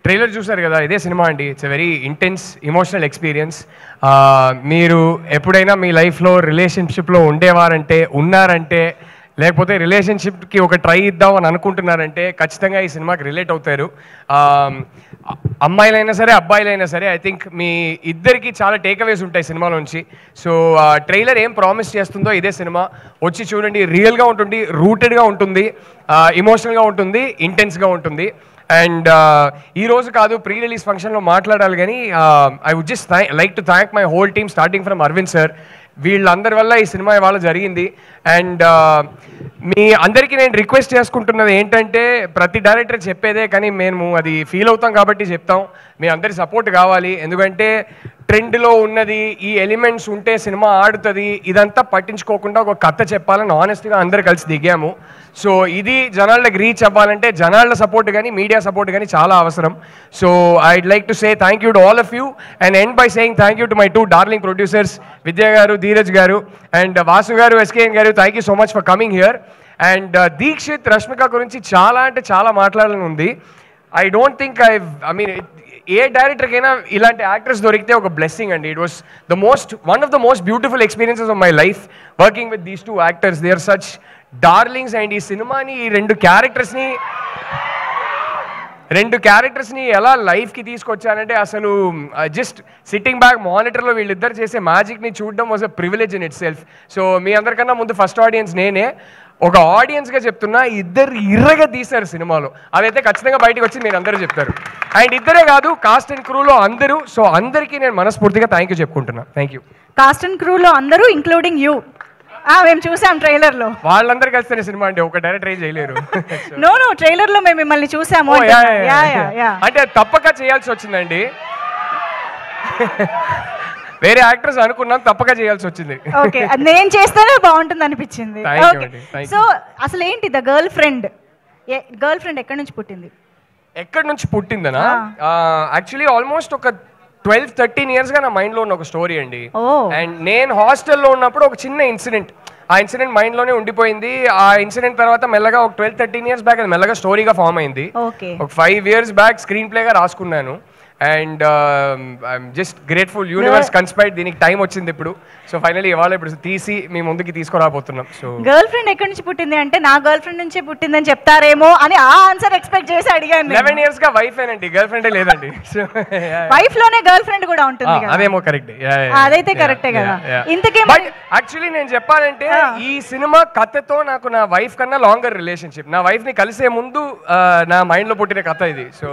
Trailer చూసారు కదా, ఇదే సినిమా అండి. It's a very intense emotional experience. మీరు ఎప్పుడైనా మీ లైఫ్లో రిలేషన్షిప్లో ఉన్నారంటే లేకపోతే రిలేషన్షిప్కి ఒక ట్రై ఇద్దాం అని అనుకుంటున్నారంటే ఖచ్చితంగా ఈ సినిమాకి రిలేట్ అవుతారు. అమ్మాయిలైనా సరే అబ్బాయిలైనా సరే ఐ థింక్ మీ ఇద్దరికి చాలా టేక్అవేస్ ఉంటాయి సినిమాలోంచి. సో ట్రైలర్ ఏం ప్రామిస్ చేస్తుందో ఇదే సినిమా వచ్చి చూడండి. రియల్గా ఉంటుంది, రూటెడ్గా ఉంటుంది, ఇమోషనల్గా ఉంటుంది, ఇంటెన్స్గా ఉంటుంది. అండ్ ఈరోజు కాదు, ప్రీ రిలీజ్ ఫంక్షన్లో మాట్లాడాలి కానీ I would just like to thank my whole team starting from Arvind sir. వీళ్ళందరి వల్ల ఈ సినిమా ఇవాళ జరిగింది. అండ్ మీ అందరికీ నేను రిక్వెస్ట్ చేసుకుంటున్నది ఏంటంటే, ప్రతి డైరెక్టర్ చెప్పేదే కానీ మేము అది ఫీల్ అవుతాం కాబట్టి చెప్తాం. మీ అందరి సపోర్ట్ కావాలి. ఎందుకంటే ట్రెండ్లో ఉన్నది ఈ ఎలిమెంట్స్ ఉంటే సినిమా ఆడుతుంది, ఇదంతా పట్టించుకోకుండా ఒక కథ చెప్పాలని ఆనెస్ట్గా అందరు కలిసి దిగాము. సో ఇది జనాళ్ళకి రీచ్ అవ్వాలంటే జనాళ్ళ సపోర్ట్ కానీ మీడియా సపోర్ట్ కానీ చాలా అవసరం. So I'd like to say thank you to all of you and end by saying thank you to my two darling producers Vidya garu, Dheeraj garu and Vasu garu, SKN garu. Thank you so much for coming here. And Deekshith, Rashmika గురించి చాలా అంటే చాలా మాట్లాడాలని ఉంది. I don't think I mean a డైరెక్టర్కైనా ఇలాంటి actors దొరికితే ఒక బ్లెస్సింగ్ అండి. It was one of the most beautiful experiences of my life working with these two actors. They are such darlings. And ఈ సినిమాని ఈ రెండు క్యారెక్టర్స్ని ఎలా లైఫ్కి తీసుకొచ్చానంటే అసలు జస్ట్ సిట్టింగ్ బ్యాక్ మానిటర్లో వీళ్ళిద్దరు చేసే మ్యాజిక్ని చూడడం was a privilege in itself. So మీ అందరికన్నా ముందు ఫస్ట్ ఆడియన్స్ నేనే. ఒక ఆడియన్స్గా చెప్తున్నా, ఇద్దరు ఇర్రగా తీశారు సినిమాలో. అదైతే ఖచ్చితంగా బయటకు వచ్చి మీరు అందరూ చెప్తారు. అండ్ ఇద్దరే కాదు, కాస్ట్ అండ్ క్రూలో అందరూ. సో అందరికీ నేను మనస్ఫూర్తిగా థ్యాంక్ యూ చెప్పుకుంటున్నా. Thank you. కాస్ట్ అండ్ క్రూలో అందరూ ఇంక్లూడింగ్ యూ. మేము చూసాం ట్రైలర్లో. వాళ్ళందరూ కలిస్తేనే సినిమా అండి, ఒక డైరెక్టర్ చేయలేరు. నో ట్రైలర్లో మేము మిమ్మల్ని చూసాము. అంటే తప్పక చేయాల్సి వచ్చిందండి. వేరే యాక్టర్స్ అనుకున్నాం, తప్పక చేయాల్సి వచ్చింది. ఓకే, నేను చేస్తేనే బాగుంటుంది అనిపించింది. సో అసలు ఏంటి గర్ల్ ఫ్రెండ్ ఎక్కడి నుంచి పుట్టిందనా? యాక్చువల్లీ ఆల్మోస్ట్ ఒక 12-13 ఇయర్స్గా నా మైండ్లో ఉన్న ఒక స్టోరీ అండి. అండ్ నేను హాస్టల్లో ఉన్నప్పుడు ఒక చిన్న ఇన్సిడెంట్, ఆ ఇన్సిడెంట్ మైండ్లోనే ఉండిపోయింది. ఆ ఇన్సిడెంట్ తర్వాత మెల్లగా ఒక 12-13 ఇయర్స్ బ్యాక్ అది మెల్లగా స్టోరీగా ఫామ్ అయింది. ఒక 5 ఇయర్స్ బ్యాక్ స్క్రీన్ ప్లేగా రాసుకున్నాను. And I'm just grateful, universe కన్స్పైర్డ్, దీనికి టైం వచ్చింది ఇప్పుడు. సో ఫైనల్లీ ఇవాళ ఇప్పుడు తీసి మీ ముందుకి తీసుకురాబోతున్నాం. సో గర్ల్ ఫ్రెండ్ ఎక్కడి నుంచి పుట్టింది అంటే నా గర్ల్ ఫ్రెండ్ నుంచే పుట్టిందని చెప్తారేమో అని ఆ ఆన్సర్ ఎక్స్పెక్ట్ చేసి అడిగాను. 11 ఇయర్స్ గా వైఫ్ ఏనండి, గర్ల్ ఫ్రెండే లేదండి. వైఫ్ లోనే గర్ల్ ఫ్రెండ్ కూడా ఉంటుంది. అదేమో కరెక్ట్, అదైతే కరెక్టే కదా. ఇంతకే యాక్చువల్లీ నేను చెప్పాలంటే ఈ సినిమా కథతో నాకు నా వైఫ్ కన్నా లాంగర్ రిలేషన్షిప్. నా వైఫ్ ని కలిసే ముందు నా మైండ్ లో పుట్టిన కథ ఇది. సో